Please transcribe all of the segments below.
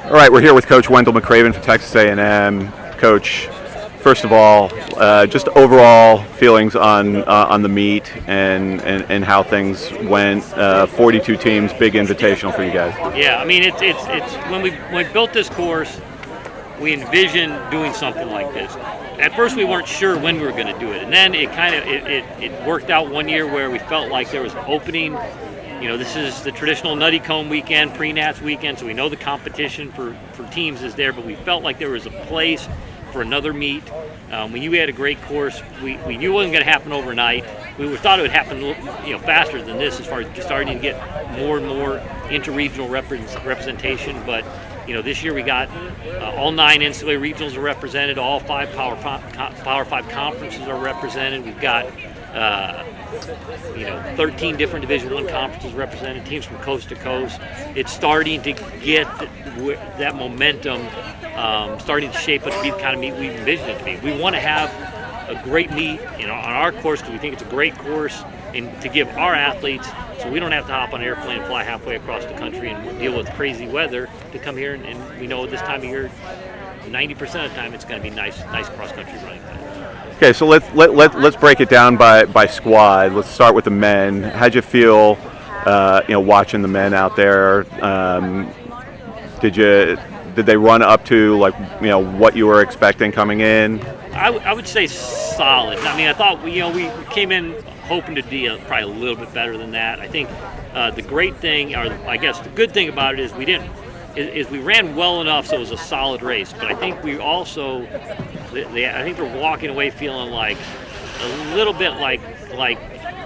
All right, we're here with Coach Wendel McRaven from Texas A&M. Coach, first of all, just overall feelings on the meet and how things went. 42 teams, big invitational for you guys. Yeah, I mean it's when we built this course, we envisioned doing something like this. At first, we weren't sure when we were going to do it, and then it worked out one year where we felt like there was an opening. You know, this is the traditional Nutty Cone weekend, pre-Nats weekend, so we know the competition for teams is there, but we felt like there was a place for another meet. We knew we had a great course. We knew it wasn't going to happen overnight. We thought it would happen, faster than this as far as starting to get more and more interregional representation. But this year we got all 9 NCAA regionals are represented. All 5 Power 5 conferences are represented. We've got 13 different Division I conferences represented, teams from coast to coast. It's starting to get that momentum, starting to shape up to be the kind of meet we envisioned it to be. We want to have a great meet, on our course because we think it's a great course, and to give our athletes, so we don't have to hop on an airplane and fly halfway across the country and deal with crazy weather to come here. And we know this time of year, 90% of the time, it's going to be nice cross-country running time. Okay, so let's break it down by squad. Let's start with the men. How'd you feel, watching the men out there? Did they run up to what you were expecting coming in? I would say solid. I mean, I thought we came in hoping to be probably a little bit better than that. I think the great thing, or I guess the good thing about it is we ran well enough so it was a solid race. But I think we also, I think they're walking away feeling like a little bit like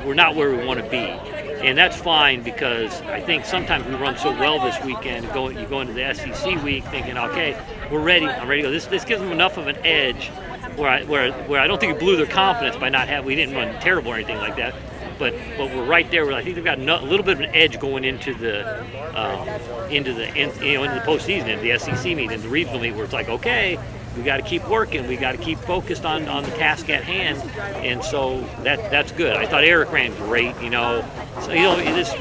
we're not where we want to be. And that's fine because I think sometimes we run so well this weekend. You go into the SEC week thinking, okay, we're ready. I'm ready to go. This gives them enough of an edge where I don't think it blew their confidence by we didn't run terrible or anything like that. But we're right there. Where I think they've got a little bit of an edge going into the postseason, into the SEC meet, into the regional meet, where it's like, okay, we got to keep working. We got to keep focused on the task at hand, and so that's good. I thought Eric ran great. So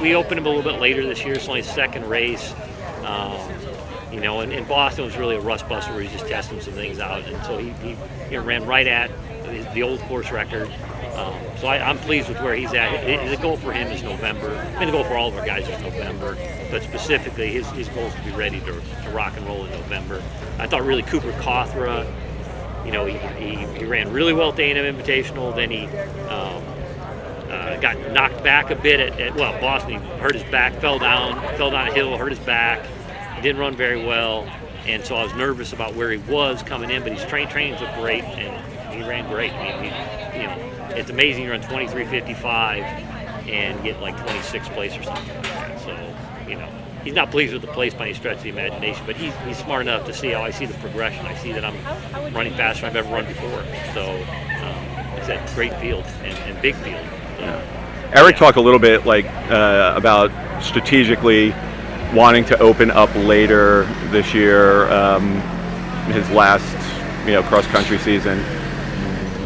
we opened him a little bit later this year. It's only his second race. And Boston was really a rust buster where he's just testing some things out, and so he ran right at the old course record. So I'm pleased with where he's at. The goal for him is November. And the goal for all of our guys is November. But specifically, his goal is to be ready to rock and roll in November. I thought really Cooper Cothra, he ran really well at the A&M Invitational. Then he got knocked back a bit at Boston. He hurt his back, fell down a hill, hurt his back. He didn't run very well. And so I was nervous about where he was coming in. But his trainings looked great, and he ran great. I mean, it's amazing you run 23:55 and get like 26th place or something like that. So, he's not pleased with the place by any stretch of the imagination, but he's smart enough to see how I see the progression. I see that I'm running faster than I've ever run before. So it's a great field and big field. So, yeah. Eric talked a little bit about strategically wanting to open up later this year, his last cross-country season.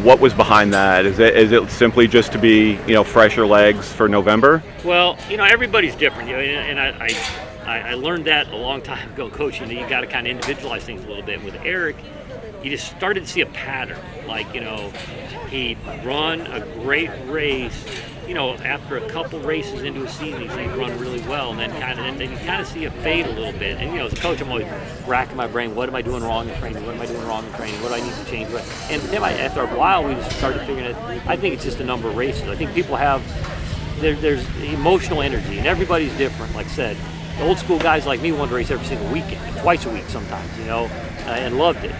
What was behind that? Is it simply just to be fresher legs for November? Well, everybody's different, and I learned that a long time ago coaching. That you got to kind of individualize things a little bit. With Eric, you just started to see a pattern. He'd run a great race. After a couple races into a season, he'd run really well, and then you kind of see it fade a little bit. And as a coach, I'm always racking my brain. What am I doing wrong in training? What am I doing wrong in training? What do I need to change? And then after a while, we just started figuring it. I think it's just a number of races. I think people have there's emotional energy, and everybody's different. Like I said, the old school guys like me wanted to race every single weekend, twice a week sometimes. And loved it.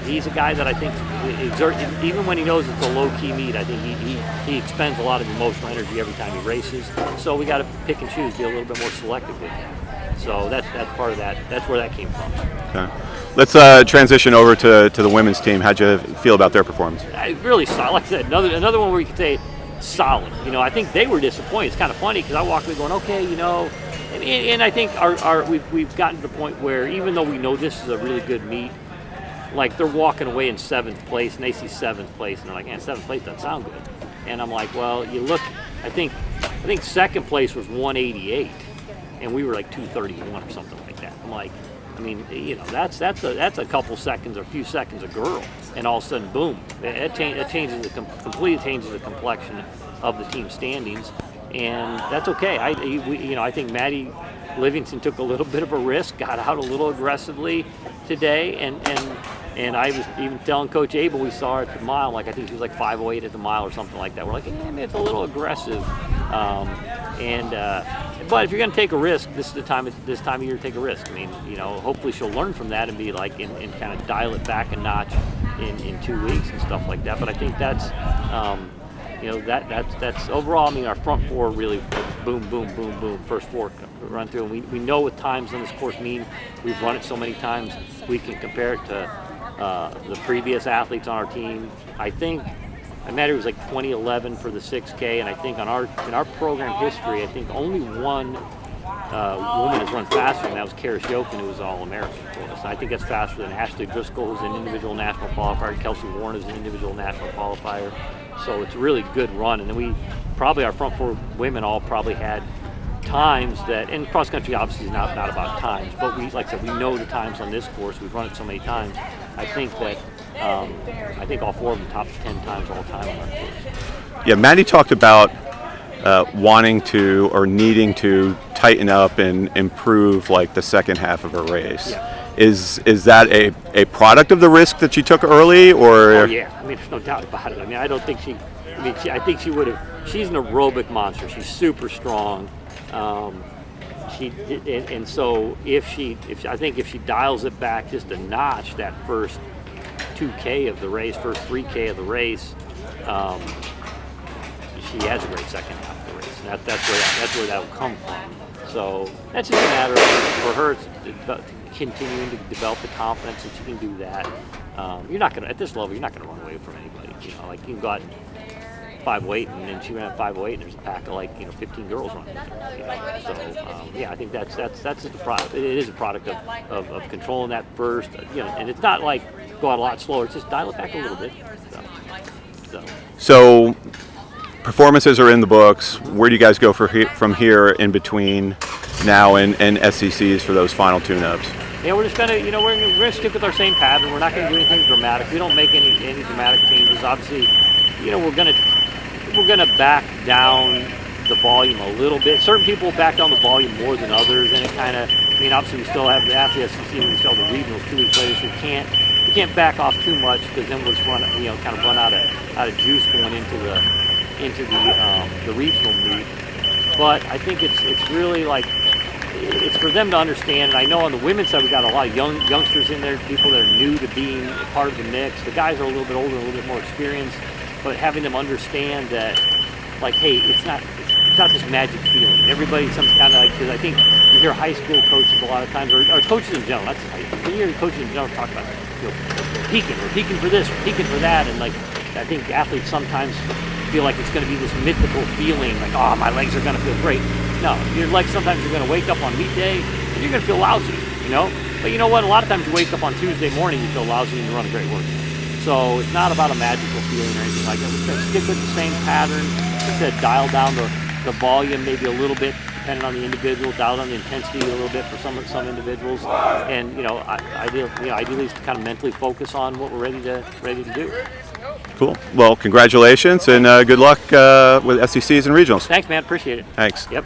He's a guy that I think exerts, even when he knows it's a low-key meet, I think he expends a lot of emotional energy every time he races. So we got to pick and choose, be a little bit more selective with him. So that's part of that. That's where that came from. Okay. Let's transition over to the women's team. How'd you feel about their performance? Really solid. Like I said, another one where you could say solid. I think they were disappointed. It's kind of funny because I walked away going, okay, And I think we've gotten to the point where even though we know this is a really good meet, like they're walking away in 7th place and they see 7th place and they're like, 7th place doesn't sound good. And I'm like, well, you look, I think 2nd place was 188. and we were like 2:31 or something like that. I'm like, I mean, you know, that's a couple seconds, or a few seconds a girl, and all of a sudden, boom, it changes completely changes the complexion of the team standings, and that's okay. I think Maddie Livingston took a little bit of a risk, got out a little aggressively today, and I was even telling Coach Abel, we saw her at the mile, like I think she was like 5:08 at the mile or something like that. We're like, man, it's a little aggressive. But if you're going to take a risk, this time of year to take a risk. I mean, you know, hopefully she'll learn from that and be like, and kind of dial it back a notch in 2 weeks and stuff like that. But I think that's, you know, that's overall. I mean, our front four really boom, boom, boom, boom. First four run through, and we know what times on this course mean. We've run it so many times, we can compare it to the previous athletes on our team. I think I met her was like 2011 for the 6K, and I think in our program history, I think only one woman has run faster, and that was Kara Shokin, who was All-American for us. And I think that's faster than Ashley Driscoll, who's an individual national qualifier. Kelsey Warren is an individual national qualifier. So it's a really good run. And then our front four women all probably had times that, and cross country obviously is not about times, but like I said, we know the times on this course. We've run it so many times. I think that I think all four of them top 10 times all time on our course. Yeah, Maddie talked about wanting to or needing to tighten up and improve like the second half of her race. Yeah. Is that a product of the risk that she took early, or? Oh yeah, I mean, there's no doubt about it. I mean, I don't think I think she would have. She's an aerobic monster. She's super strong. And so if she dials it back just a notch, that first 2K of the race, first 3K of the race, she has a great second half of the race. And that's where that will come from. So that's just a matter of, for her, it's continuing to develop the confidence that she can do that. You're not gonna, at this level, you're not gonna run away from anybody. You know, like you can go out and 5:08, and then she ran at 5:08, and there's a pack of 15 girls running with her. You know? So yeah, I think that's the product. It is a product of controlling that first. You know, and it's not like go out a lot slower. It's just dial it back a little bit. So performances are in the books. Where do you guys go from here in between now and SCCs for those final tune-ups? Yeah, we're just gonna, we're gonna stick with our same pattern. We're not gonna do anything dramatic. We don't make any dramatic changes. Obviously, we're gonna back down the volume a little bit. Certain people back down the volume more than others, and it kind of, obviously we still have after the SEC, we still have the regionals 2 weeks later, so we can't back off too much, because then we'll just run out of juice going into the regional meet. But I think it's really like, it's for them to understand. And I know on the women's side, we got a lot of youngsters in there, people that are new to being part of the mix. The guys are a little bit older, a little bit more experienced, but having them understand that, like, hey, it's not this magic feeling. Everybody, some kind of like, because I think you hear high school coaches a lot of times, or coaches in general. You hear coaches in general talk about, we're peaking for this, we're peaking for that, and like, I think athletes sometimes feel like it's going to be this mythical feeling, like, oh, my legs are going to feel great. No, your legs, sometimes you're going to wake up on meet day and you're going to feel lousy, But you know what? A lot of times you wake up on Tuesday morning, you feel lousy and you run a great work. So it's not about a magical feeling or anything like that. We're going to stick with the same pattern. Like I said, dial down the volume maybe a little bit, depending on the individual, dial down the intensity a little bit for some individuals. And, ideally kind of mentally focus on what we're ready to do. Cool. Well, congratulations and good luck with SECs and regionals. Thanks, man. Appreciate it. Thanks. Yep.